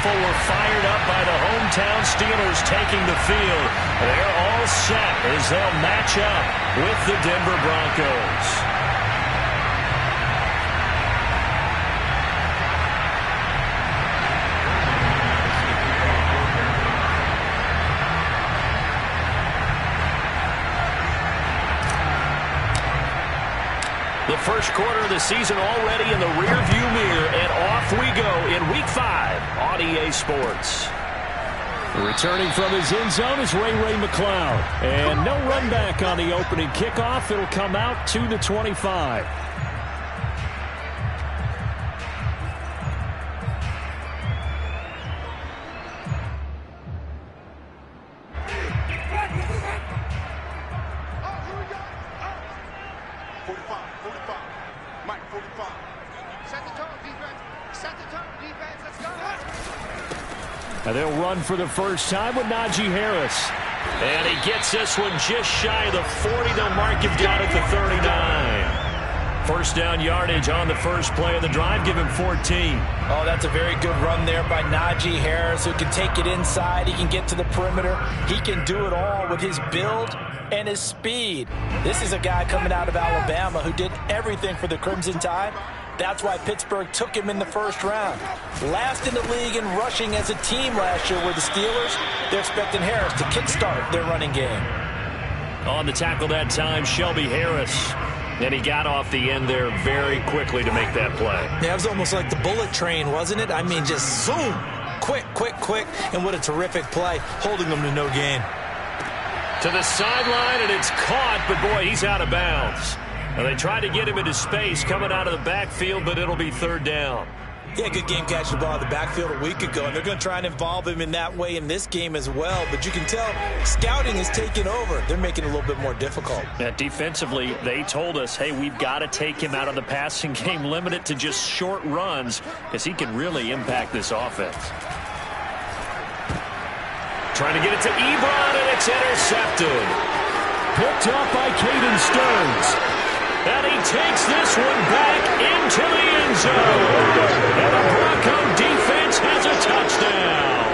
faithful were fired up by the hometown Steelers taking the field. They're all set as they'll match up with the Denver Broncos. The first quarter of the season already in the rearview mirror, and off we go in Week 5 on EA Sports. Returning from his end zone is Ray McCloud. And no run back on the opening kickoff. It'll come out to the 25. And they'll run for the first time with Najee Harris. And he gets this one just shy of the 40. They'll mark him down at the 39. First down yardage on the first play of the drive. Give him 14. Oh, that's a very good run there by Najee Harris, who can take it inside. He can get to the perimeter. He can do it all with his build and his speed. This is a guy coming out of Alabama who did everything for the Crimson Tide. That's why Pittsburgh took him in the first round. Last in the league in rushing as a team last year were the Steelers. They're expecting Harris to kickstart their running game. On the tackle that time, Shelby Harris. And he got off the end there very quickly to make that play. Yeah, it was almost like the bullet train, wasn't it? I mean, just zoom. Quick. And what a terrific play, holding them to no gain. To the sideline, and it's caught, but boy, he's out of bounds. And they tried to get him into space coming out of the backfield, but it'll be third down. Yeah, good game catching the ball in the backfield a week ago, and they're going to try and involve him in that way in this game as well. But you can tell scouting is taking over. They're making it a little bit more difficult. Yeah, defensively, they told us, hey, we've got to take him out of the passing game, limit it to just short runs, because he can really impact this offense. Trying to get it to Ebron, and it's intercepted. Picked up by Caden Stearns. And he takes this one back into the end zone. And the Bronco defense has a touchdown.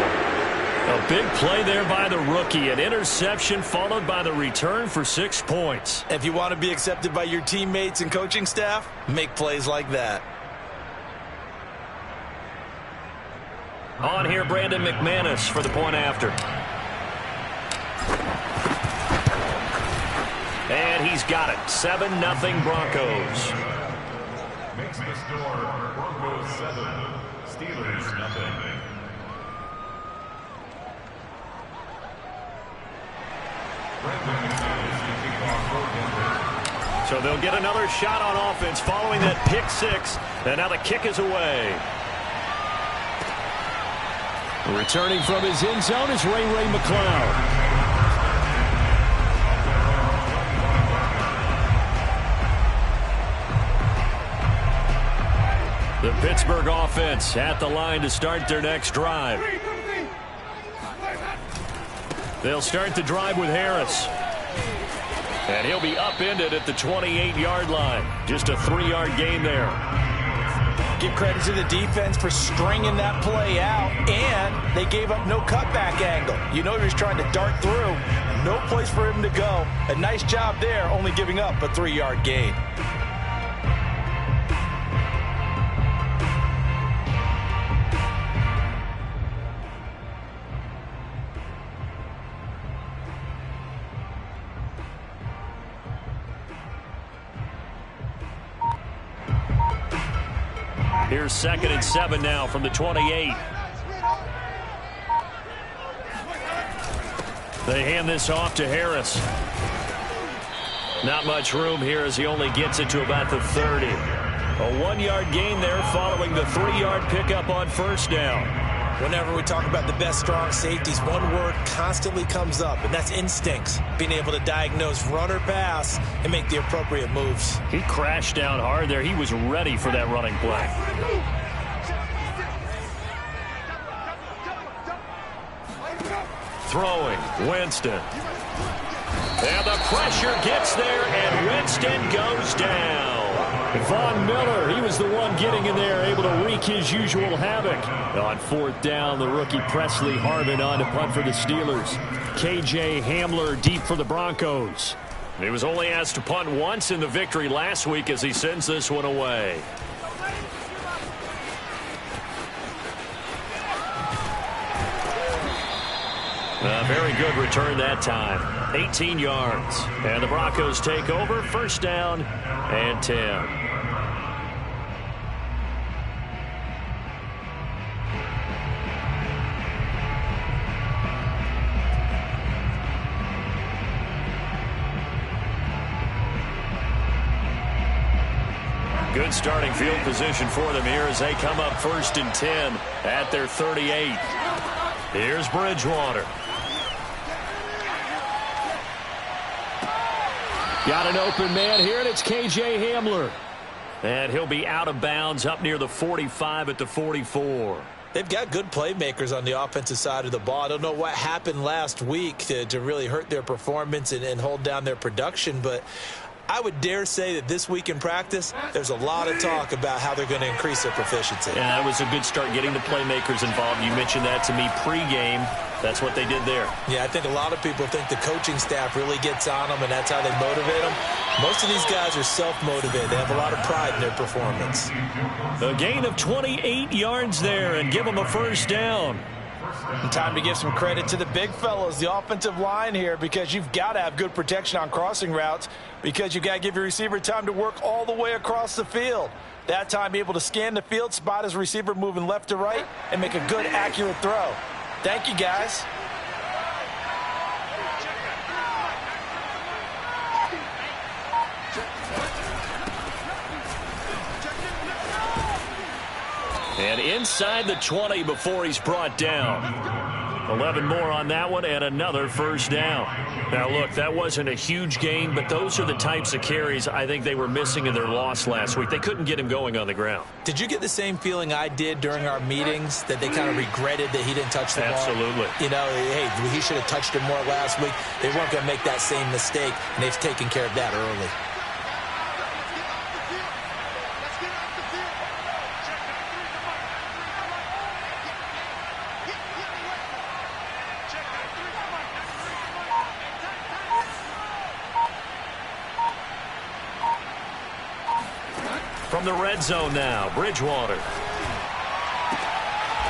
A big play there by the rookie. An interception followed by the return for 6 points. If you want to be accepted by your teammates and coaching staff, make plays like that. On here, Brandon McManus for the point after. And he's got it. 7-0 Broncos. Makes the score Broncos 7, Steelers 0. So they'll get another shot on offense following that pick six. And now the kick is away. Returning from his end zone is Ray McCloud. The Pittsburgh offense at the line to start their next drive. They'll start the drive with Harris. And he'll be upended at the 28-yard line. Just a 3-yard gain there. Give credit to the defense for stringing that play out, and they gave up no cutback angle. You know he was trying to dart through. No place for him to go. A nice job there, only giving up a 3-yard gain. Here's 2nd and 7 now from the 28. They hand this off to Harris. Not much room here as he only gets it to about the 30. A 1-yard gain there following the 3-yard pickup on first down. Whenever we talk about the best strong safeties, one word constantly comes up, and that's instincts. Being able to diagnose run or pass and make the appropriate moves. He crashed down hard there. He was ready for that running play. Throwing, Winston. And the pressure gets there, and Winston goes down. Von Miller, he was the one getting in there, able to wreak his usual havoc. On fourth down, the rookie Presley Harvin on to punt for the Steelers. KJ Hamler deep for the Broncos. He was only asked to punt once in the victory last week as he sends this one away. A very good return that time. 18 yards. And the Broncos take over. First down and 10. Good starting field position for them here as they come up first and 10 at their 38. Here's Bridgewater. Got an open man here, and it's KJ Hamler. And he'll be out of bounds up near the 45 at the 44. They've got good playmakers on the offensive side of the ball. I don't know what happened last week to really hurt their performance and hold down their production, but I would dare say that this week in practice, there's a lot of talk about how they're going to increase their proficiency. Yeah, that was a good start getting the playmakers involved. You mentioned that to me pregame. That's what they did there. Yeah, I think a lot of people think the coaching staff really gets on them, and that's how they motivate them. Most of these guys are self-motivated. They have a lot of pride in their performance. A gain of 28 yards there and give them a first down. And time to give some credit to the big fellows, the offensive line here, because you've got to have good protection on crossing routes because you've got to give your receiver time to work all the way across the field. That time, be able to scan the field, spot his receiver moving left to right, and make a good, accurate throw. Thank you, guys. And inside the 20 before he's brought down. 11 more on that one and another first down. Now, look, that wasn't a huge gain, but those are the types of carries I think they were missing in their loss last week. They couldn't get him going on the ground. Did you get the same feeling I did during our meetings, that they kind of regretted that he didn't touch the ball? Absolutely. You know, hey, he should have touched it more last week. They weren't going to make that same mistake, and they've taken care of that early. From the red zone now, Bridgewater.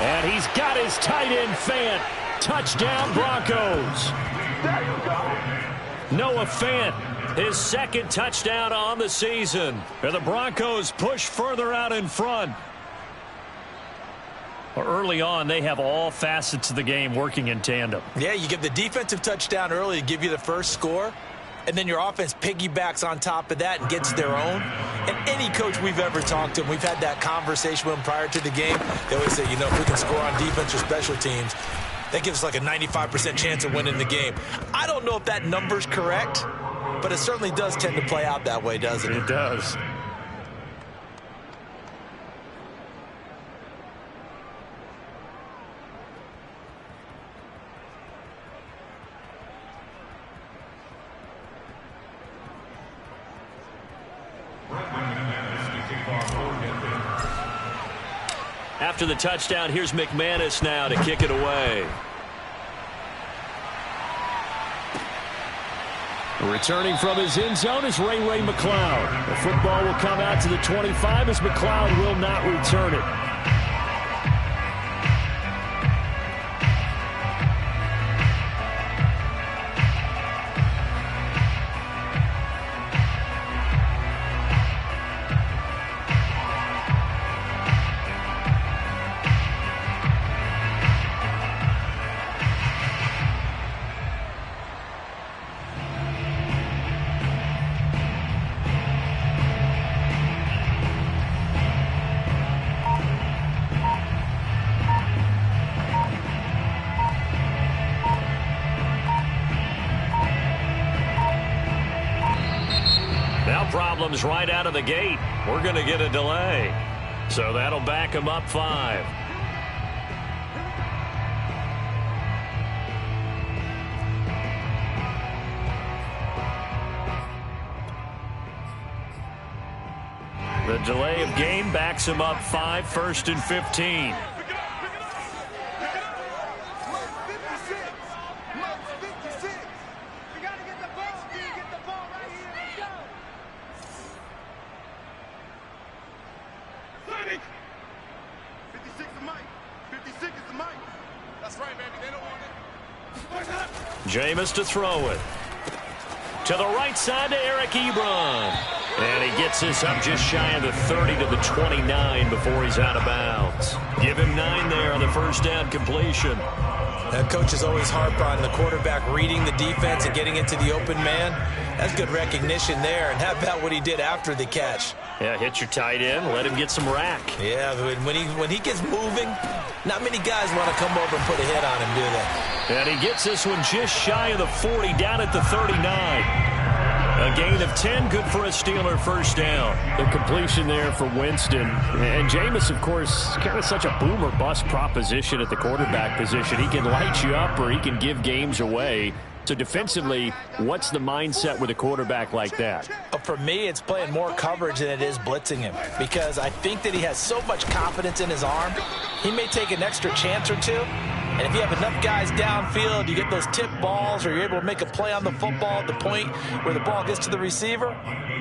And he's got his tight end Fant. Touchdown, Broncos. Noah Fant, his second touchdown on the season. And the Broncos push further out in front. Early on, they have all facets of the game working in tandem. Yeah, you get the defensive touchdown early to give you the first score, and then your offense piggybacks on top of that and gets their own. And any coach we've ever talked to, and we've had that conversation with them prior to the game, they always say, you know, if we can score on defense or special teams, that gives us like a 95% chance of winning the game. I don't know if that number's correct, but it certainly does tend to play out that way, doesn't it? It does. After the touchdown, here's McManus now to kick it away. Returning from his end zone is Ray McCloud. The football will come out to the 25 as McCloud will not return it. Problems right out of the gate. We're going to get a delay. So that'll back him up 5. delay of game backs him up 5, 1st and 15. Jameis to throw it. To the right side to Eric Ebron. And he gets this up just shy of the 30 to the 29 before he's out of bounds. Give him 9 there on the first down completion. That coach is always harp on the quarterback reading the defense and getting into the open man. That's good recognition there. And how about what he did after the catch? Yeah, hit your tight end, let him get some rack. Yeah, when he gets moving, not many guys want to come over and put a hit on him, do they? And he gets this one just shy of the 40, down at the 39. A gain of 10, good for a Steeler first down. The completion there for Winston. And Jameis, of course, kind of such a boomer-bust proposition at the quarterback position. He can light you up or he can give games away. So defensively, what's the mindset with a quarterback like that? For me, it's playing more coverage than it is blitzing him, because I think that he has so much confidence in his arm. He may take an extra chance or two, and if you have enough guys downfield, you get those tip balls, or you're able to make a play on the football at the point where the ball gets to the receiver,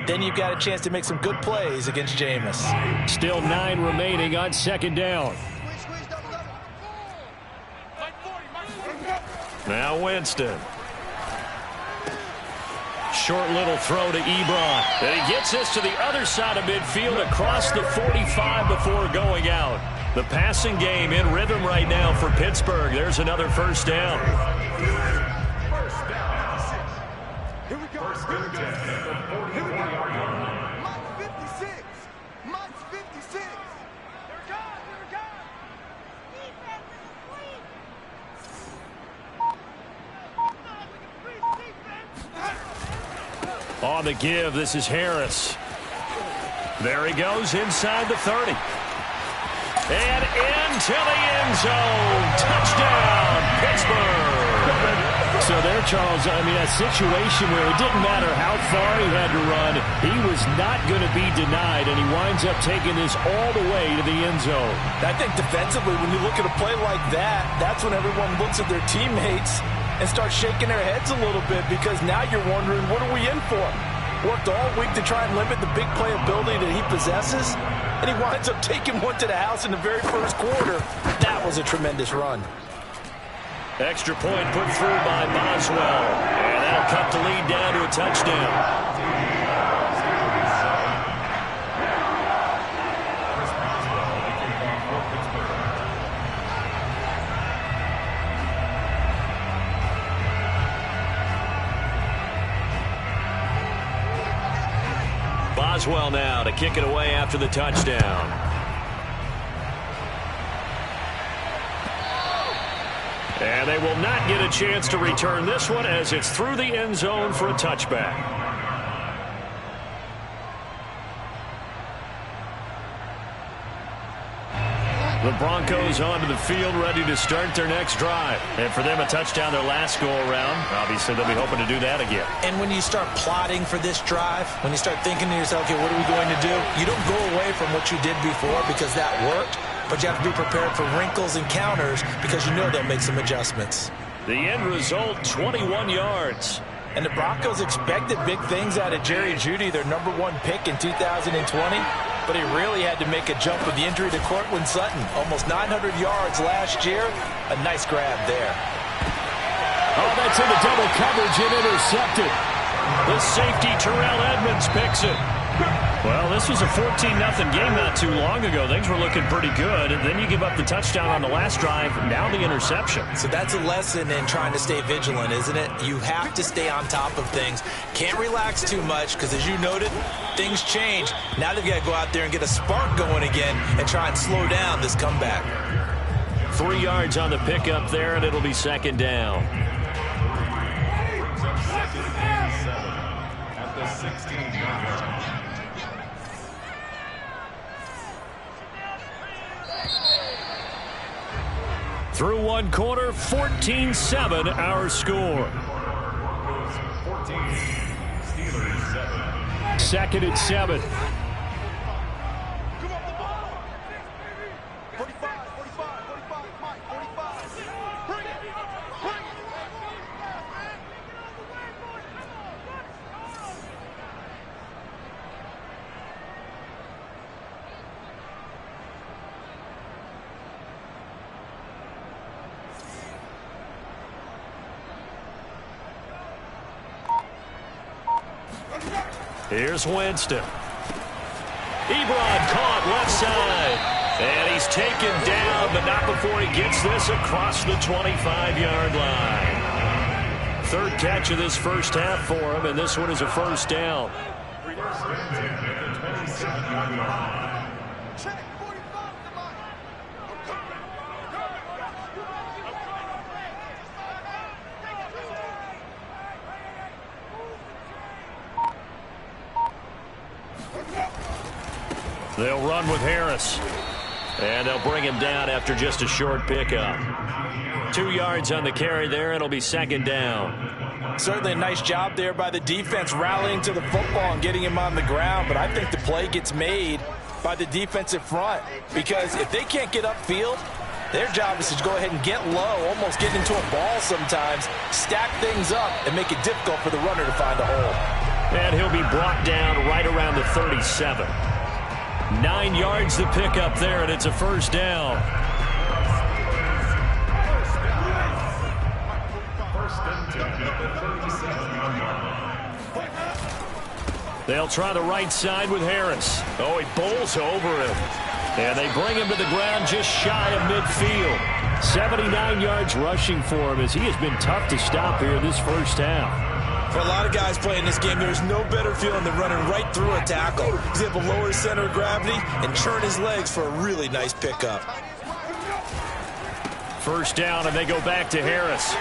then you've got a chance to make some good plays against Jameis. Still 9 remaining on second down. Now Winston. Short little throw to Ebron. And he gets this to the other side of midfield across the 45 before going out. The passing game in rhythm right now for Pittsburgh. There's another first down. Here we go. First and 10 at the 41-yard line. Mike's 56. Mike's 56. Here it goes. Here it goes. Defense is asleep. On the give, this is Harris. There he goes inside the 30. And into the end zone. Touchdown, Pittsburgh. So there, Charles, I mean, a situation where it didn't matter how far he had to run, he was not going to be denied, and he winds up taking this all the way to the end zone. I think defensively, when you look at a play like that, that's when everyone looks at their teammates and starts shaking their heads a little bit, because now you're wondering, what are we in for? Worked all week to try and limit the big play ability that he possesses, and he winds up taking one to the house in the very first quarter. That was a tremendous run. Extra point put through by Boswell. And that'll cut the lead down to a touchdown. Boswell now to kick it away after the touchdown. And they will not get a chance to return this one as it's through the end zone for a touchback. The Broncos onto the field, ready to start their next drive. And for them, a touchdown their last go-around. Obviously, they'll be hoping to do that again. And when you start plotting for this drive, when you start thinking to yourself, okay, what are we going to do? You don't go away from what you did before because that worked, but you have to be prepared for wrinkles and counters because you know they'll make some adjustments. The end result, 21 yards. And the Broncos expected big things out of Jerry Jeudy, their #1 pick in 2020. But he really had to make a jump with the injury to Cortland Sutton. Almost 900 yards last year. A nice grab there. Oh, that's into double coverage and intercepted. The safety, Terrell Edmonds, picks it. Well, this was a 14-0 game not too long ago. Things were looking pretty good. And then you give up the touchdown on the last drive. Now the interception. So that's a lesson in trying to stay vigilant, isn't it? You have to stay on top of things. Can't relax too much because, as you noted, things change. Now they've got to go out there and get a spark going again and try and slow down this comeback. 3 yards on the pickup there, and it'll be second down. Brings up second and 7 at the 16-yard line. Through one quarter, 14-7 our score. 14, Steelers 7. Second and 7. Here's Winston. Ebron caught left side. And he's taken down, but not before he gets this across the 25-yard line. Third catch of this first half for him, and this one is a first down. They'll run with Harris. And they'll bring him down after just a short pickup. 2 yards on the carry there. It'll be second down. Certainly a nice job there by the defense rallying to the football and getting him on the ground. But I think the play gets made by the defensive front. Because if they can't get upfield, their job is to go ahead and get low, almost get into a ball sometimes, stack things up, and make it difficult for the runner to find a hole. And he'll be brought down right around the 37. 9 yards to pick up there, and it's a first down. They'll try the right side with Harris. Oh, he bowls over him. And they bring him to the ground just shy of midfield. 79 yards rushing for him as he has been tough to stop here this first half. For a lot of guys playing this game, there's no better feeling than running right through a tackle. He's able to lower his center of gravity and churn his legs for a really nice pickup. First down, and they go back to Harris.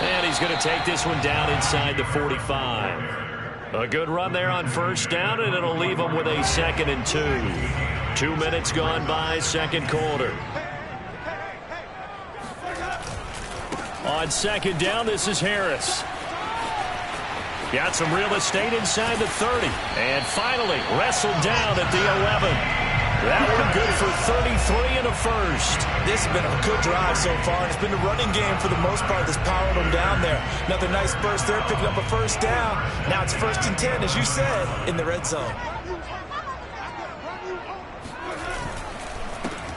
And he's going to take this one down inside the 45. A good run there on first down, and it'll leave him with a 2nd and 2. 2 minutes gone by, second quarter. On second down, this is Harris. Got some real estate inside the 30. And finally wrestled down at the 11. That one good for 33 and a first. This has been a good drive so far. It's been a running game for the most part that's powered them down there. Another nice burst there, picking up a first down. Now it's 1st and 10, as you said, in the red zone.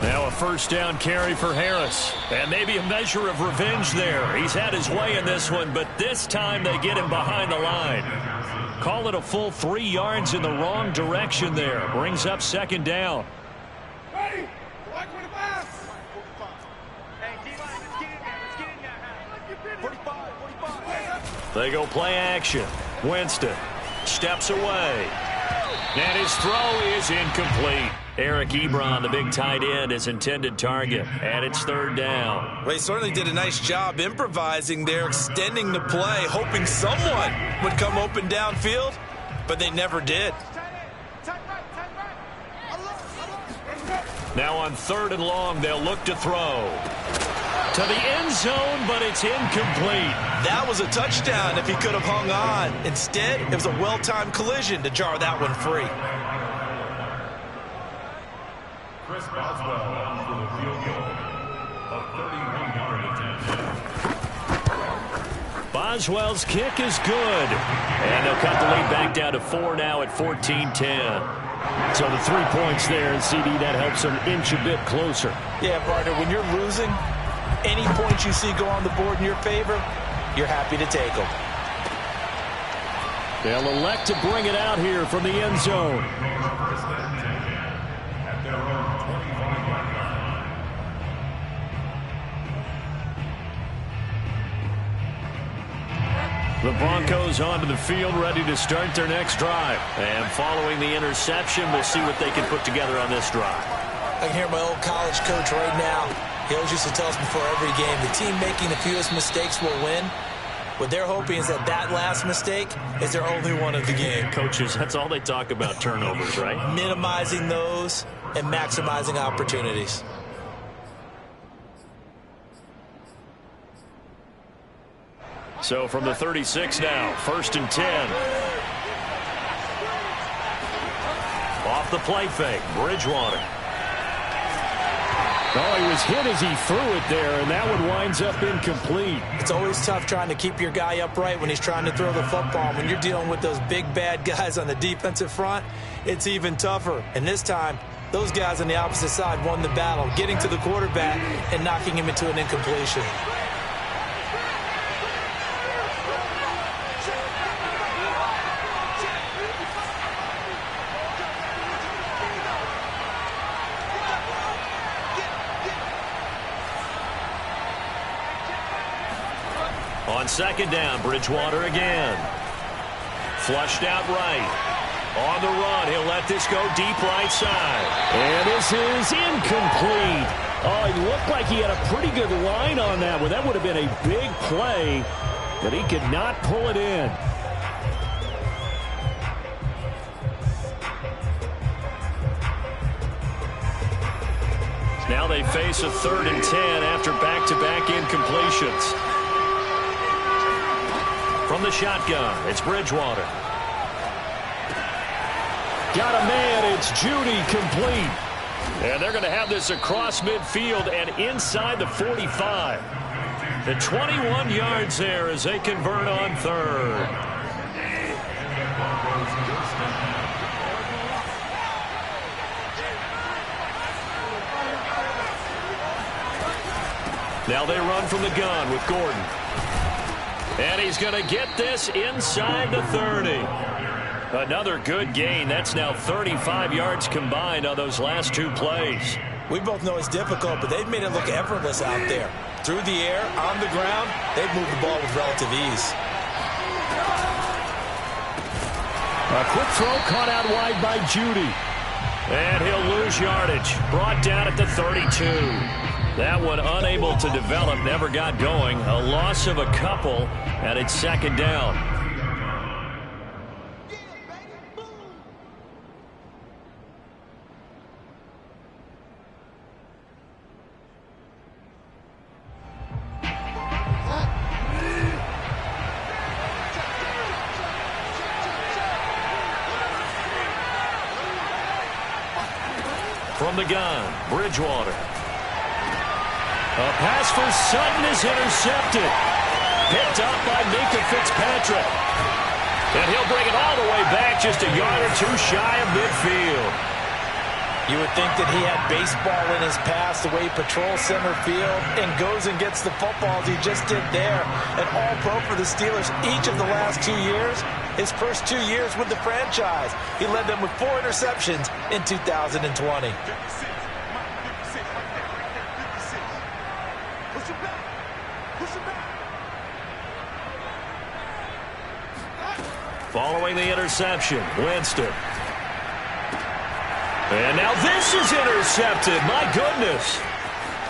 Now a first down carry for Harris. And maybe a measure of revenge there. He's had his way in this one, but this time they get him behind the line. Call it a full 3 yards in the wrong direction there. Brings up second down. Ready? They go play action. Winston steps away. And his throw is incomplete. Eric Ebron, the big tight end, his intended target. And it's third down. Well, he certainly did a nice job improvising there, extending the play, hoping someone would come open downfield, but they never did. Now on 3rd and long, they'll look to throw. To the end zone, but it's incomplete. That was a touchdown if he could have hung on. Instead, it was a well-timed collision to jar that one free. Chris Boswell for the field goal. A 31-yard attempt. Boswell's kick is good. And they'll cut the lead back down to 4 now at 14-10. So the 3 points there, and CD, that helps them inch a bit closer. Yeah, partner, when you're losing, any points you see go on the board in your favor, you're happy to take them. They'll elect to bring it out here from the end zone. The Broncos onto the field, ready to start their next drive. And following the interception, we'll see what they can put together on this drive. I can hear my old college coach right now. He always used to tell us before every game, the team making the fewest mistakes will win. What they're hoping is that that last mistake is their only one of the game. Coaches, that's all they talk about, turnovers, right? Minimizing those and maximizing opportunities. So from the 36 now, 1st and 10. Off the play fake, Bridgewater. Oh, he was hit as he threw it there, and that one winds up incomplete. It's always tough trying to keep your guy upright when he's trying to throw the football. When you're dealing with those big, bad guys on the defensive front, it's even tougher. And this time, those guys on the opposite side won the battle, getting to the quarterback and knocking him into an incompletion. On second down, Bridgewater again. Flushed out right. On the run, he'll let this go deep right side. And this is incomplete. Oh, he looked like he had a pretty good line on that one. That would have been a big play, but he could not pull it in. Now they face a 3rd and 10 after back-to-back incompletions. From the shotgun, it's Bridgewater. Got a man, it's Judy, complete. And they're going to have this across midfield and inside the 45. The 21 yards there as they convert on 3rd. Now they run from the gun with Gordon. And he's going to get this inside the 30. Another good gain. That's now 35 yards combined on those last 2 plays. We both know it's difficult, but they've made it look effortless out there. Through the air, on the ground, they've moved the ball with relative ease. A quick throw caught out wide by Judy. And he'll lose yardage. Brought down at the 32. That one unable to develop, never got going. A loss of a couple, and it's second down. From the gun, Bridgewater. A pass for Sutton is intercepted. Picked up by Minka Fitzpatrick. And he'll bring it all the way back just a yard or 2 shy of midfield. You would think that he had baseball in his past, the way he patrols center field and goes and gets the football as he just did there. An all-pro for the Steelers each of the last 2 years. His first 2 years with the franchise. He led them with 4 interceptions in 2020. Following the interception, Winston. And now this is intercepted. My goodness.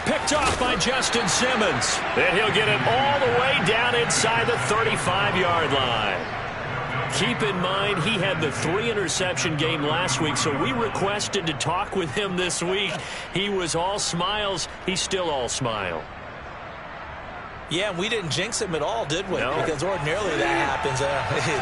Picked off by Justin Simmons. And he'll get it all the way down inside the 35-yard line. Keep in mind, he had the 3-interception game last week, so we requested to talk with him this week. He was all smiles. He's still all smile. Yeah, we didn't jinx him at all, did we? No. Because ordinarily that happens.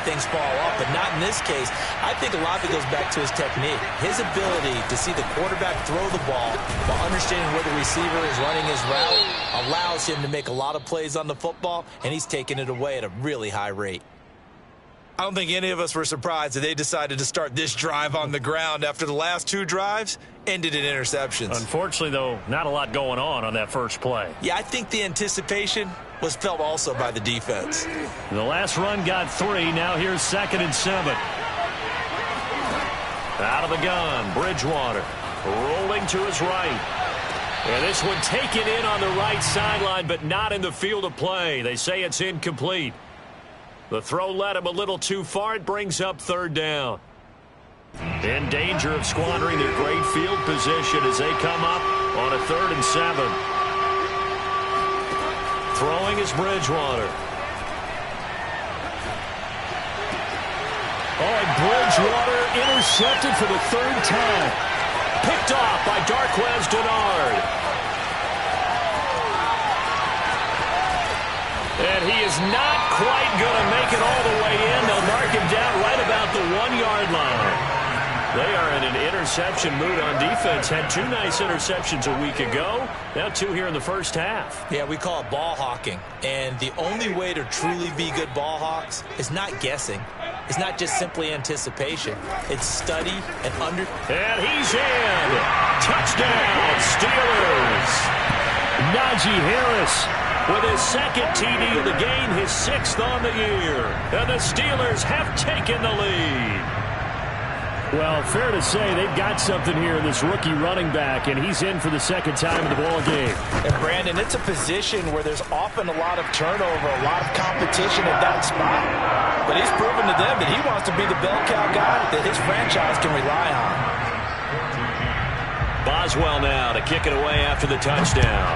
Things fall off, but not in this case. I think a lot of it goes back to his technique. His ability to see the quarterback throw the ball while understanding where the receiver is running his route allows him to make a lot of plays on the football, and he's taking it away at a really high rate. I don't think any of us were surprised that they decided to start this drive on the ground after the last 2 drives ended in interceptions. Unfortunately, though, not a lot going on that first play. Yeah, I think the anticipation was felt also by the defense. The last run got 3. Now here's 2nd and 7. Out of the gun, Bridgewater rolling to his right. And this one taken in on the right sideline, but not in the field of play. They say it's incomplete. The throw led him a little too far. It brings up 3rd down. In danger of squandering their great field position as they come up on a 3rd and 7. Throwing is Bridgewater. Oh, and Bridgewater intercepted for the 3rd time. Picked off by Darquez Dennard. And he is not quite going to make it all the way in. They'll mark him down right about the 1-yard line. They are in an interception mood on defense. Had 2 nice interceptions a week ago. Now 2 here in the first half. Yeah, we call it ball hawking. And the only way to truly be good ball hawks is not guessing. It's not just simply anticipation. It's study and under. And he's in. Touchdown, Steelers. Najee Harris with his 2nd TD of the game, his 6th on the year. And the Steelers have taken the lead. Well, fair to say they've got something here in this rookie running back, and he's in for the second time in the ball game. And, Brandon, it's a position where there's often a lot of turnover, a lot of competition at that spot. But he's proven to them that he wants to be the bell cow guy that his franchise can rely on. Boswell now to kick it away after the touchdown.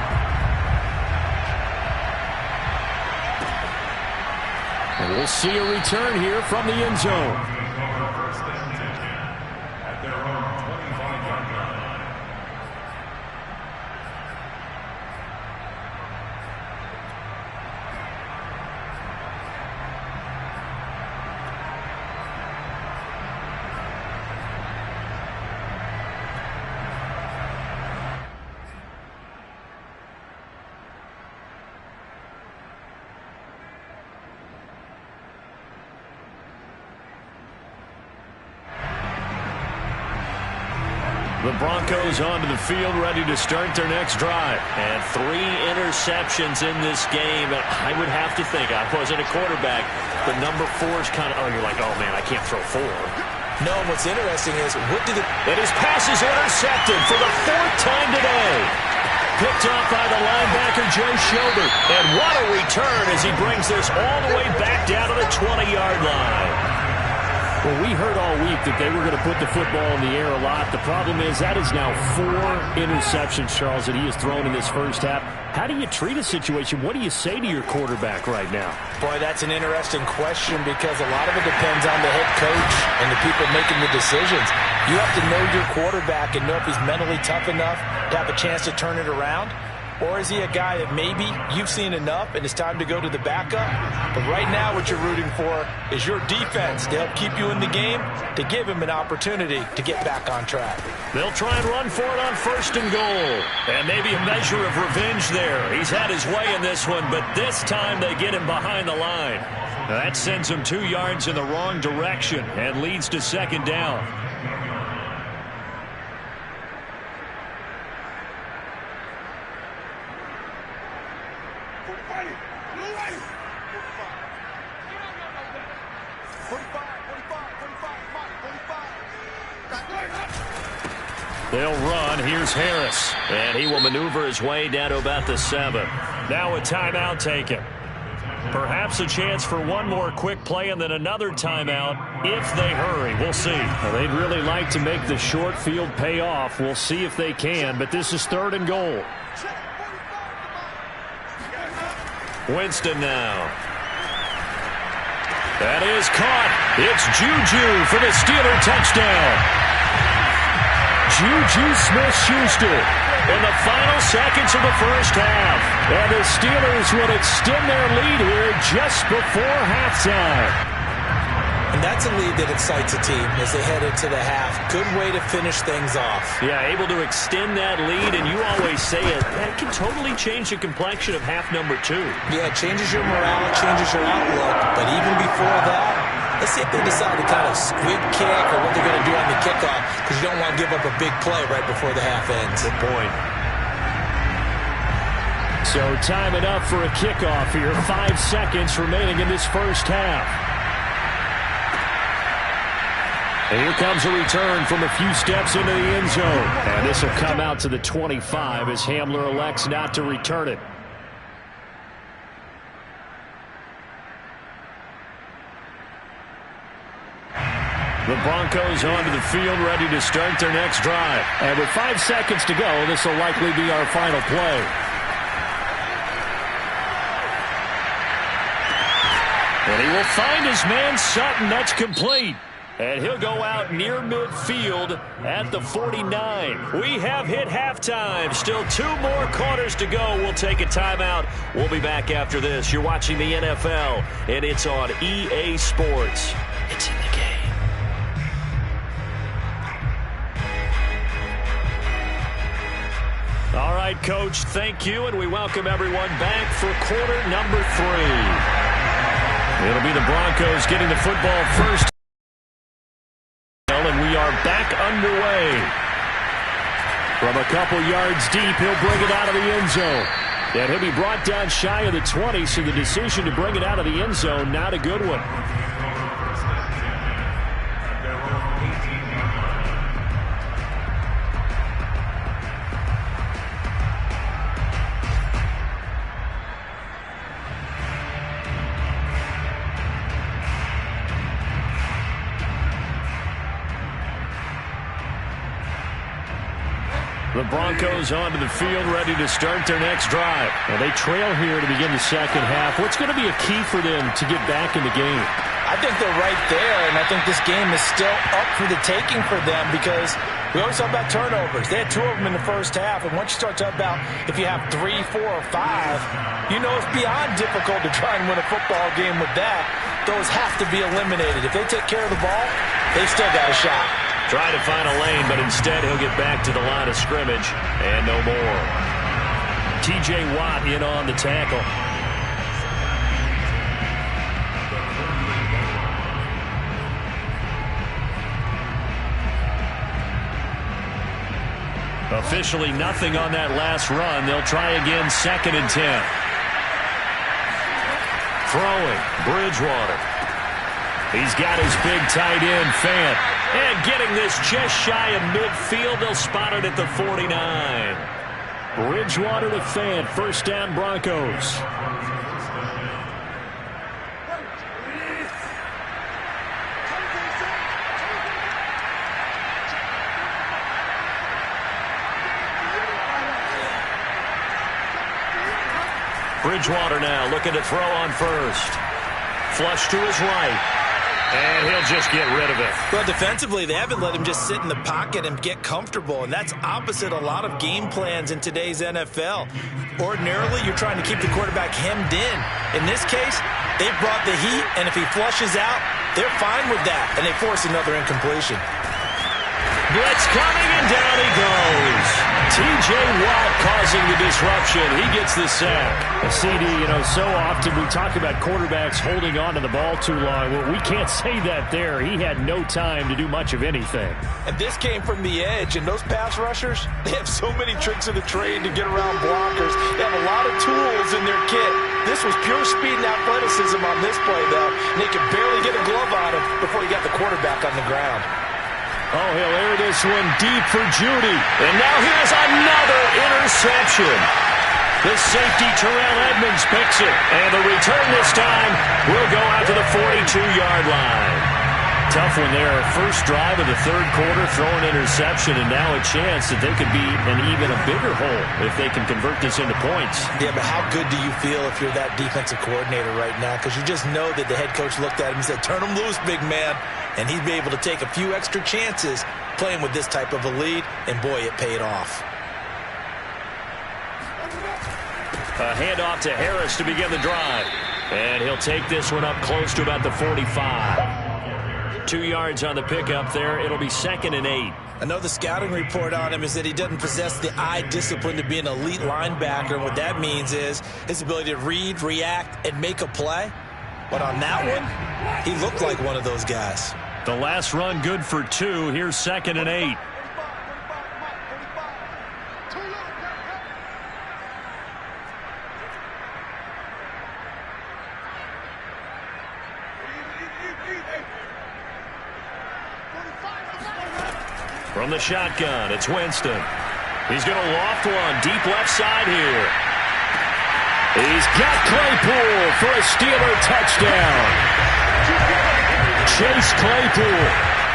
And we'll see a return here from the end zone. The Broncos onto the field, ready to start their next drive. And 3 interceptions in this game. I would have to think, I wasn't a quarterback, but number 4 is kind of, you're like, oh, man, I can't throw 4. No, what's interesting is, and his pass is intercepted for the 4th time today. Picked off by the linebacker, Joe Schobert. And what a return as he brings this all the way back down to the 20-yard line. Well, we heard all week that they were going to put the football in the air a lot. The problem is that is now 4 interceptions, Charles, that he has thrown in this first half. How do you treat a situation? What do you say to your quarterback right now? Boy, that's an interesting question because a lot of it depends on the head coach and the people making the decisions. You have to know your quarterback and know if he's mentally tough enough to have a chance to turn it around. Or is he a guy that maybe you've seen enough and it's time to go to the backup? But right now what you're rooting for is your defense to help keep you in the game, to give him an opportunity to get back on track. They'll try and run for it on 1st and goal. And maybe a measure of revenge there. He's had his way in this one, but this time they get him behind the line. Now that sends him 2 yards in the wrong direction and leads to 2nd down. They'll run. Here's Harris. And he will maneuver his way down to about the 7. Now a timeout taken. Perhaps a chance for one more quick play and then another timeout if they hurry. We'll see. Well, they'd really like to make the short field pay off. We'll see if they can, but this is 3rd and goal. Winston now. That is caught. It's Juju for the Steeler touchdown. Juju Smith-Schuster in the final seconds of the first half. And the Steelers will extend their lead here just before halftime. And that's a lead that excites a team as they head into the half. Good way to finish things off. Yeah, able to extend that lead, and you always say it, that can totally change the complexion of half number 2. Yeah, it changes your morale, it changes your outlook. But even before that, let's see if they decide to kind of squib kick or what they're going to do on the kickoff, because you don't want to give up a big play right before the half ends. Good point. So time it up for a kickoff here. 5 seconds remaining in this first half. And here comes a return from a few steps into the end zone. And this will come out to the 25 as Hamler elects not to return it. The Broncos onto the field, ready to start their next drive. And with 5 seconds to go, this will likely be our final play. And he will find his man Sutton. That's complete. And he'll go out near midfield at the 49. We have hit halftime. Still 2 more quarters to go. We'll take a timeout. We'll be back after this. You're watching the NFL, and it's on EA Sports. It's in the game. All right, Coach, thank you, and we welcome everyone back for quarter number 3. It'll be the Broncos getting the football first. And we are back underway. From a couple yards deep, he'll bring it out of the end zone. And he'll be brought down shy of the 20, so the decision to bring it out of the end zone, not a good one. The Broncos onto the field, ready to start their next drive. Well, they trail here to begin the second half. What's going to be a key for them to get back in the game? I think they're right there, and I think this game is still up for the taking for them because we always talk about turnovers. They had 2 of them in the first half, and once you start talking about if you have 3, 4, or 5, you know it's beyond difficult to try and win a football game with that. Those have to be eliminated. If they take care of the ball, they've still got a shot. Trying to find a lane, but instead he'll get back to the line of scrimmage and no more. T.J. Watt in on the tackle. Officially nothing on that last run. They'll try again, 2nd and 10. Throwing, Bridgewater. He's got his big tight end, Fant. And getting this just shy of midfield. They'll spot it at the 49. Bridgewater to Fant. First down, Broncos. Bridgewater now looking to throw on first. Flush to his right. And he'll just get rid of it. Well, defensively, they haven't let him just sit in the pocket and get comfortable, and that's opposite a lot of game plans in today's NFL. Ordinarily, you're trying to keep the quarterback hemmed in. In this case, they brought the heat, and if he flushes out, they're fine with that, and they force another incompletion. Blitz coming, and down he goes. T.J. Watt causing the disruption. He gets the sack. CD, so often we talk about quarterbacks holding on to the ball too long. Well, we can't say that there. He had no time to do much of anything. And this came from the edge, and those pass rushers, they have so many tricks of the trade to get around blockers. They have a lot of tools in their kit. This was pure speed and athleticism on this play, though, and they could barely get a glove on him before he got the quarterback on the ground. Oh, he'll air this one deep for Judy. And now here's another interception. The safety, Terrell Edmonds, picks it. And the return this time will go out to the 42-yard line. Tough one there. First drive of the third quarter, throw an interception, and now a chance that they could be in even a bigger hole if they can convert this into points. Yeah, but how good do you feel if you're that defensive coordinator right now? Because you just know that the head coach looked at him and said, turn him loose, big man. And he'd be able to take a few extra chances playing with this type of a lead, and boy, it paid off. A handoff to Harris to begin the drive. And he'll take this one up close to about the 45. 2 yards on the pickup there. It'll be 2nd and 8. I know the scouting report on him is that he doesn't possess the eye discipline to be an elite linebacker. And what that means is his ability to read, react, and make a play. But on that one, he looked like one of those guys. The last run good for 2. Here's 2nd and 8. From the shotgun, it's Winston. He's going to loft one deep left side here. He's got Claypool for a Steeler touchdown. Chase Claypool,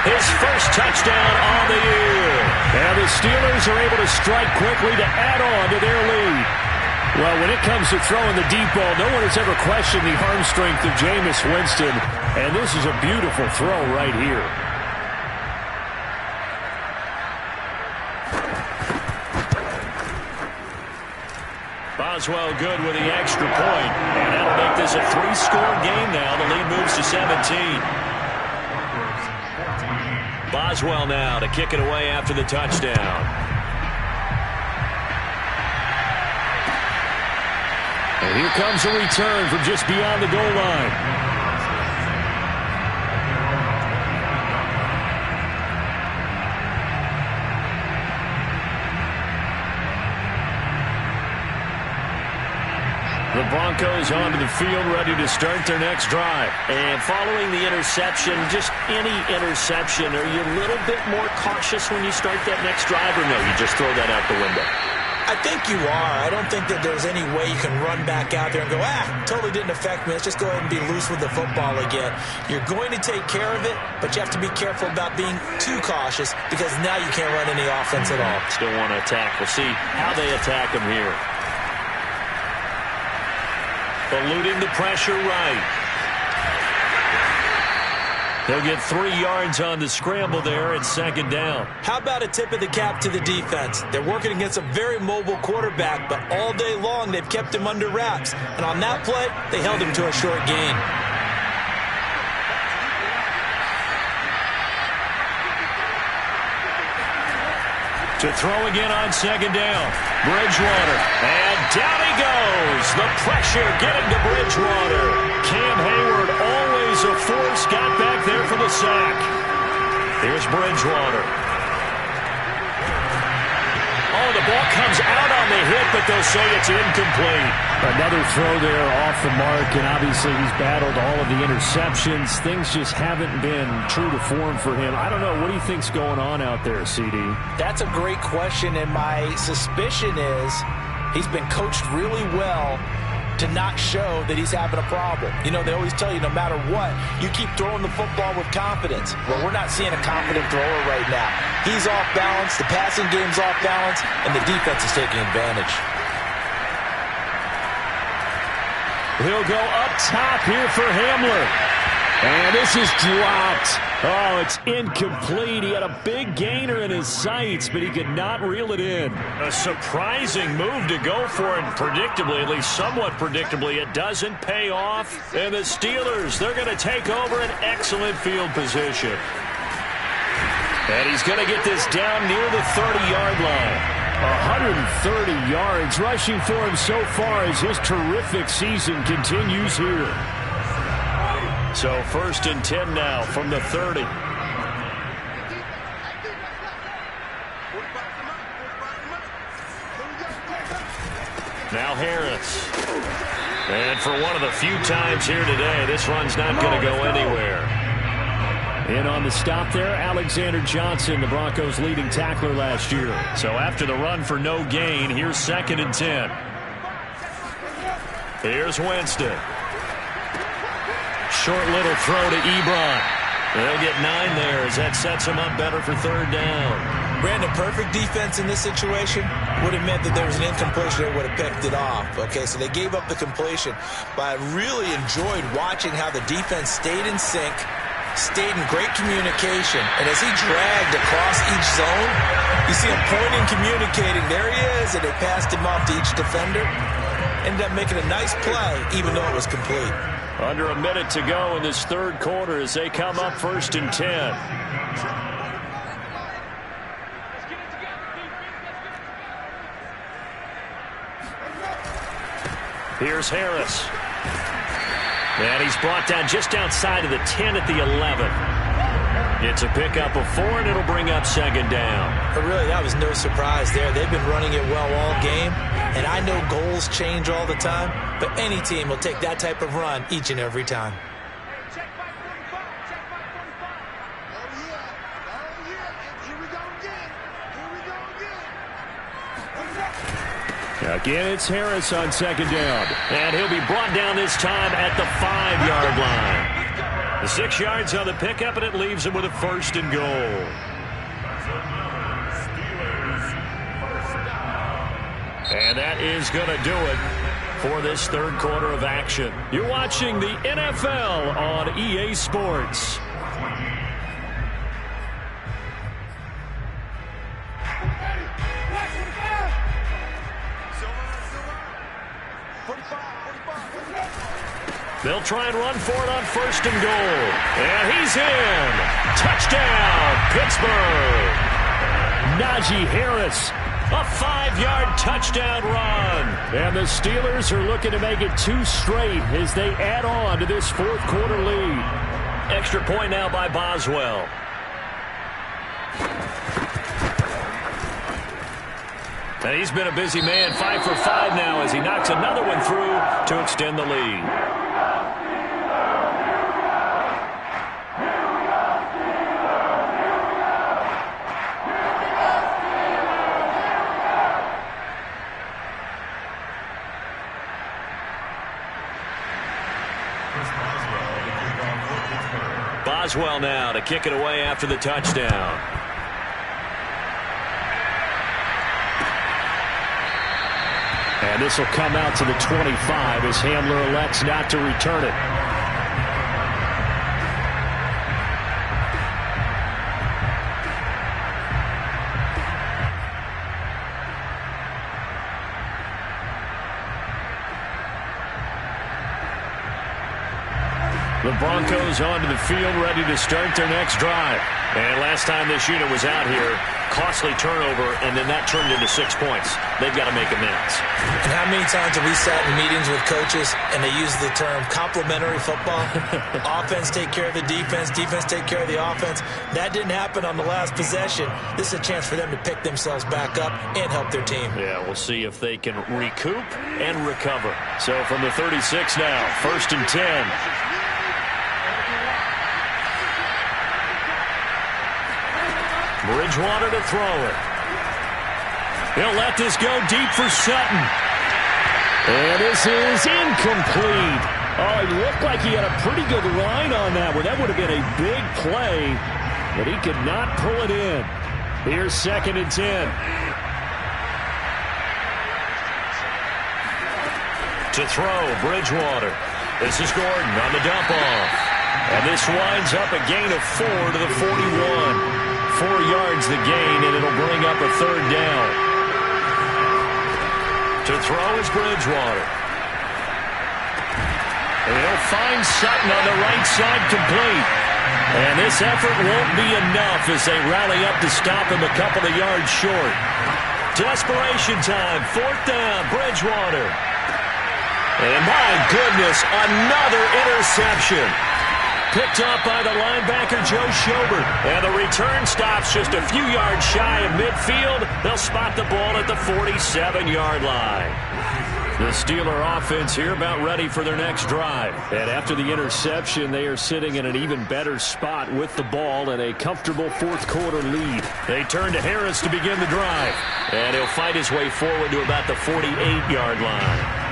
his first touchdown on the year. And the Steelers are able to strike quickly to add on to their lead. Well, when it comes to throwing the deep ball, no one has ever questioned the arm strength of Jameis Winston. And this is a beautiful throw right here. Boswell good with the extra point. And that'll make this a 3-score game now. The lead moves to 17. Boswell now to kick it away after the touchdown. And here comes a return from just beyond the goal line. The Broncos onto the field, ready to start their next drive. And following the interception, just any interception, are you a little bit more cautious when you start that next drive, or no, you just throw that out the window? I think you are. I don't think that there's any way you can run back out there and go, totally didn't affect me. Let's just go ahead and be loose with the football again. You're going to take care of it, but you have to be careful about being too cautious because now you can't run any offense at all. Still want to attack. We'll see how they attack him here. Eluding the pressure right. He'll get 3 yards on the scramble there at second down. How about a tip of the cap to the defense? They're working against a very mobile quarterback, but all day long they've kept him under wraps. And on that play, they held him to a short gain. To throw again on second down. Bridgewater. And down he goes. The pressure getting to Bridgewater. Cam Hayward, always a force, got back there for the sack. Here's Bridgewater. Oh, the ball comes out on the hit, but they'll say it's incomplete. Another throw there off the mark, and obviously he's battled all of the interceptions. Things just haven't been true to form for him. I don't know. What do you think's going on out there, CD? That's a great question, and my suspicion is he's been coached really well to not show that he's having a problem. You know, they always tell you no matter what, you keep throwing the football with confidence. Well, we're not seeing a confident thrower right now. He's off balance, the passing game's off balance, and the defense is taking advantage. He'll go up top here for Hamler. And this is dropped. Oh, it's incomplete. He had a big gainer in his sights, but he could not reel it in. A surprising move to go for it, predictably, at least somewhat predictably. It doesn't pay off. And the Steelers, they're going to take over an excellent field position. And he's going to get this down near the 30-yard line. 130 yards rushing for him so far as his terrific season continues here. So 1st and 10 now from the 30. Now Harris. And for one of the few times here today, this run's not going to go anywhere. And on the stop there, Alexander Johnson, the Broncos' leading tackler last year. So after the run for no gain, here's 2nd and 10. Here's Winston. Short little throw to Ebron. They'll get 9 there as that sets him up better for 3rd down. Brandon, perfect defense in this situation would have meant that there was an incompletion that would have picked it off. Okay, so they gave up the completion. But I really enjoyed watching how the defense stayed in sync, stayed in great communication. And as he dragged across each zone, you see him pointing, communicating. There he is, and they passed him off to each defender. Ended up making a nice play, even though it was complete. Under a minute to go in this 3rd quarter as they come up 1st and 10. Here's Harris. And he's brought down just outside of the 10 at the 11. It's a pickup of 4, and it'll bring up 2nd down. But really, that was no surprise there. They've been running it well all game. And I know goals change all the time, but any team will take that type of run each and every time. Again, it's Harris on 2nd down. And he'll be brought down this time at the 5-yard line. The 6 yards on the pickup, and it leaves him with a 1st and goal. And that is going to do it for this 3rd quarter of action. You're watching the NFL on EA Sports. They'll try and run for it on 1st and goal. And he's in. Touchdown, Pittsburgh. Najee Harris. A 5-yard touchdown run. And the Steelers are looking to make it 2 straight as they add on to this 4th quarter lead. Extra point now by Boswell. And he's been a busy man, 5 for 5 now as he knocks another one through to extend the lead. Boswell now to kick it away after the touchdown. And this will come out to the 25 as Hamler elects not to return it. The Broncos onto the field, ready to start their next drive. And last time this unit was out here, costly turnover, and then that turned into 6 points. They've got to make amends. And how many times have we sat in meetings with coaches and they use the term complementary football? Offense take care of the defense, defense take care of the offense. That didn't happen on the last possession. This is a chance for them to pick themselves back up and help their team. Yeah, we'll see if they can recoup and recover. So from the 36 now, 1st and 10. Bridgewater to throw it. He'll let this go deep for Sutton. And this is incomplete. Oh, it looked like he had a pretty good line on that one. That would have been a big play, but he could not pull it in. Here's 2nd and 10. To throw, Bridgewater. This is Gordon on the dump off. And this winds up a gain of 4 to the 41. 4 yards the gain, and it'll bring up a 3rd down. To throw is Bridgewater. And he'll find Sutton on the right side complete. And this effort won't be enough as they rally up to stop him a couple of yards short. Desperation time, 4th down, Bridgewater. And my goodness, another interception. Picked up by the linebacker, Joe Schobert. And the return stops just a few yards shy of midfield. They'll spot the ball at the 47-yard line. The Steeler offense here about ready for their next drive. And after the interception, they are sitting in an even better spot with the ball and a comfortable 4th quarter lead. They turn to Harris to begin the drive. And he'll fight his way forward to about the 48-yard line.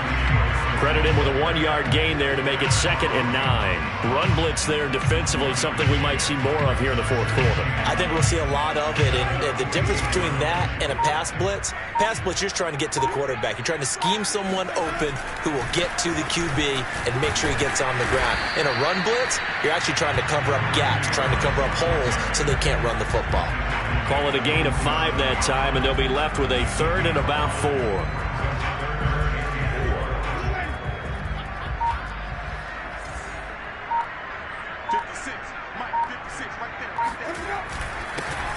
Credit him with a 1-yard gain there to make it 2nd and 9. Run blitz there defensively, something we might see more of here in the 4th quarter. I think we'll see a lot of it. And the difference between that and a pass blitz, you're just trying to get to the quarterback. You're trying to scheme someone open who will get to the QB and make sure he gets on the ground. In a run blitz, you're actually trying to cover up gaps, trying to cover up holes so they can't run the football. Call it a gain of 5 that time, and they'll be left with a 3rd and about 4.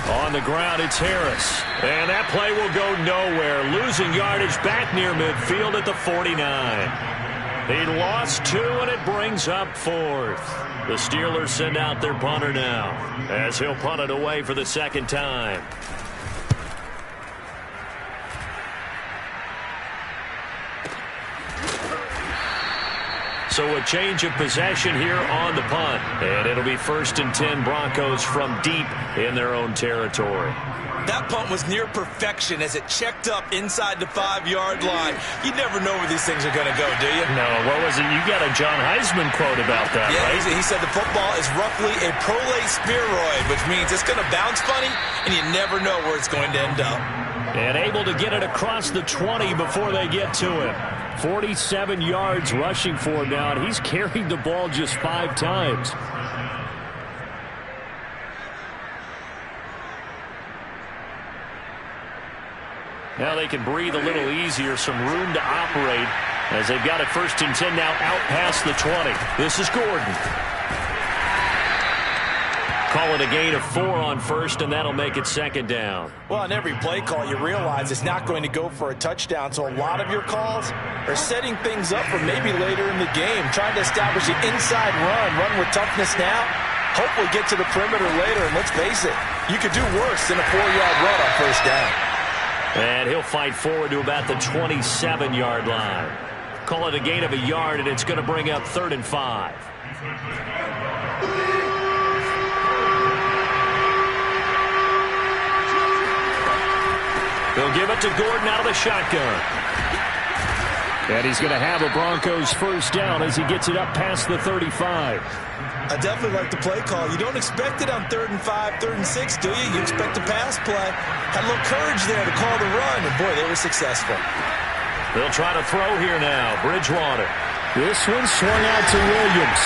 On the ground, it's Harris. And that play will go nowhere. Losing yardage back near midfield at the 49. He lost 2, and it brings up 4th. The Steelers send out their punter now, as he'll punt it away for the 2nd time. So a change of possession here on the punt. And it'll be 1st and 10 Broncos from deep in their own territory. That punt was near perfection as it checked up inside the 5-yard line. You never know where these things are going to go, do you? No, what was it? You got a John Heisman quote about that, yeah, right? He said the football is roughly a prolate spheroid, which means it's going to bounce funny, and you never know where it's going to end up. And able to get it across the 20 before they get to him. 47 yards rushing for him now, and he's carried the ball just 5 times. Now they can breathe a little easier, some room to operate as they've got it 1st and 10 now out past the 20. This is Gordon. Call it a gain of 4 on 1st, and that'll make it 2nd down. Well, on every play call, you realize it's not going to go for a touchdown, so a lot of your calls are setting things up for maybe later in the game, trying to establish an inside run with toughness now, hopefully get to the perimeter later, and let's face it, you could do worse than a 4-yard run on 1st down. And he'll fight forward to about the 27-yard line. Call it a gain of 1 yard, and it's going to bring up 3rd and 5. He'll give it to Gordon out of the shotgun. And he's going to have a Broncos first down as he gets it up past the 35. I definitely like the play call. You don't expect it on 3rd and 5, 3rd and 6, do you? You expect a pass play. Had a little courage there to call the run, and boy, they were successful. They'll try to throw here now. Bridgewater. This one swung out to Williams.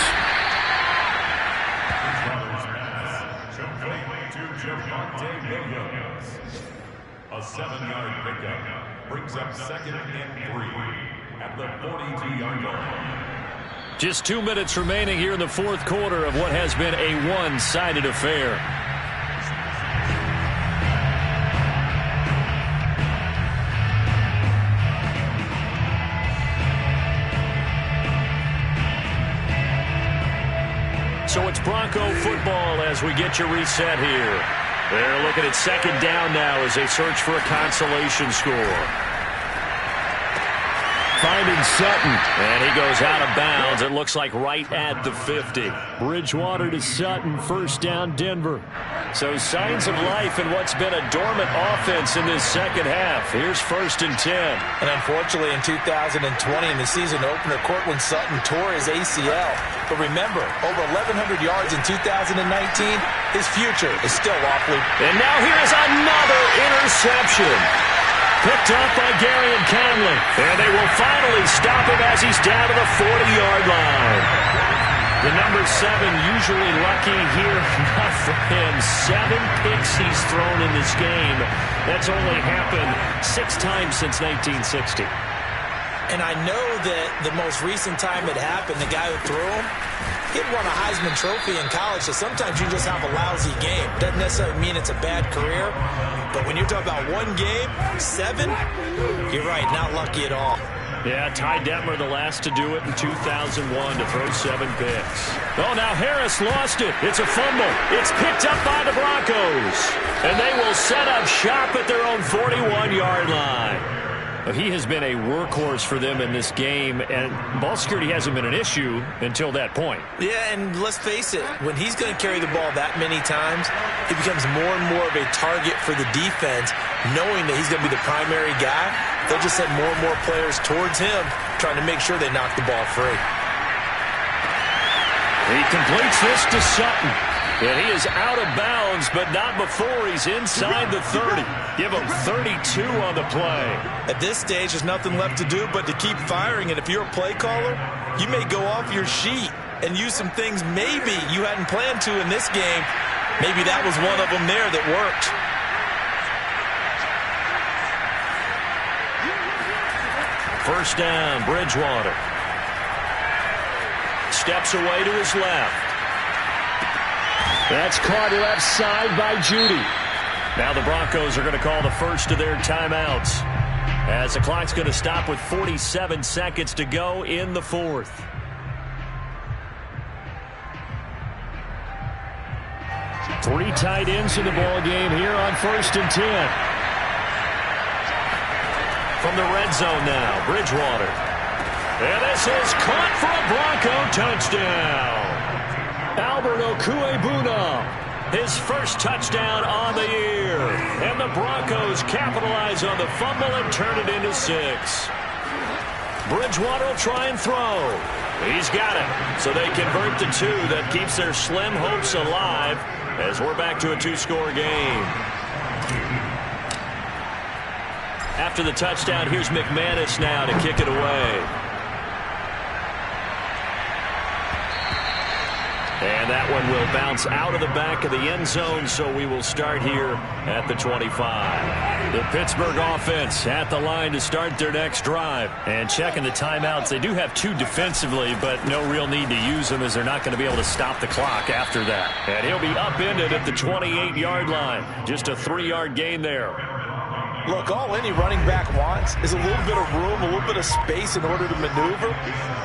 A 7-yard pickup brings up 2nd and 3 at the 42-yard line. Just 2 minutes remaining here in the fourth quarter of what has been a one-sided affair. So it's Bronco football as we get you reset here. They're looking at 2nd down now as they search for a consolation score. Finding Sutton. And he goes out of bounds. It looks like right at the 50. Bridgewater to Sutton. First down, Denver. So signs of life in what's been a dormant offense in this second half. Here's 1st and 10. And unfortunately, in 2020, in the season opener, Cortland Sutton tore his ACL. But remember, over 1,100 yards in 2019, his future is still awfully. And now here is another interception. Picked up by Gary and Conley. And they will finally stop him as he's down to the 40-yard line. The number 7 usually lucky here. Not for him. 7 picks he's thrown in this game. That's only happened 6 times since 1960. And I know that the most recent time it happened, the guy who threw him, he'd won a Heisman Trophy in college, so sometimes you just have a lousy game. Doesn't necessarily mean it's a bad career, but when you're talking about one game, 7, you're right, not lucky at all. Yeah, Ty Detmer the last to do it in 2001 to throw 7 picks. Oh, now Harris lost it. It's a fumble. It's picked up by the Broncos. And they will set up shop at their own 41-yard line. He has been a workhorse for them in this game, and ball security hasn't been an issue until that point. Yeah, and let's face it, when he's going to carry the ball that many times, he becomes more and more of a target for the defense, knowing that he's going to be the primary guy. They'll just send more and more players towards him, trying to make sure they knock the ball free. He completes this to Sutton. And he is out of bounds, but not before he's inside the 30. Give him 32 on the play. At this stage, there's nothing left to do but to keep firing. And if you're a play caller, you may go off your sheet and use some things maybe you hadn't planned to in this game. Maybe that was one of them there that worked. First down, Bridgewater. Steps away to his left. That's caught left side by Judy. Now the Broncos are going to call the first of their timeouts as the clock's going to stop with 47 seconds to go in the fourth. Three tight ends in the ball game here on 1st and 10. From the red zone now, Bridgewater. And this is caught for a Bronco touchdown. Albert Okwuegbuna, his first touchdown on the year. And the Broncos capitalize on the fumble and turn it into 6. Bridgewater will try and throw. He's got it. So they convert the 2. That keeps their slim hopes alive as we're back to a 2-score game. After the touchdown, here's McManus now to kick it away. And that one will bounce out of the back of the end zone, so we will start here at the 25. The Pittsburgh offense at the line to start their next drive. And checking the timeouts, they do have 2 defensively, but no real need to use them as they're not going to be able to stop the clock after that. And he'll be upended at the 28-yard line. Just a 3-yard gain there. Look, all any running back wants is a little bit of room, a little bit of space in order to maneuver.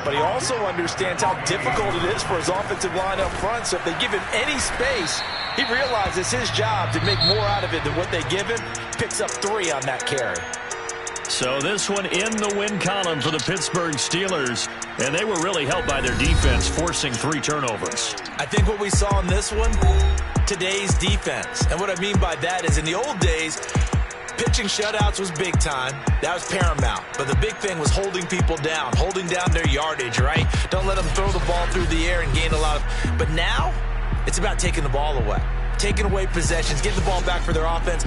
But he also understands how difficult it is for his offensive line up front. So if they give him any space, he realizes his job to make more out of it than what they give him. Picks up 3 on that carry. So this one in the win column for the Pittsburgh Steelers. And they were really helped by their defense, forcing 3 turnovers. I think what we saw in this one, today's defense. And what I mean by that is in the old days, Pitching shutouts was big time. That was paramount. But the big thing was holding people down, holding down their yardage, right? Don't let them throw the ball through the air and gain a lot of... But now, it's about taking the ball away. Taking away possessions, getting the ball back for their offense.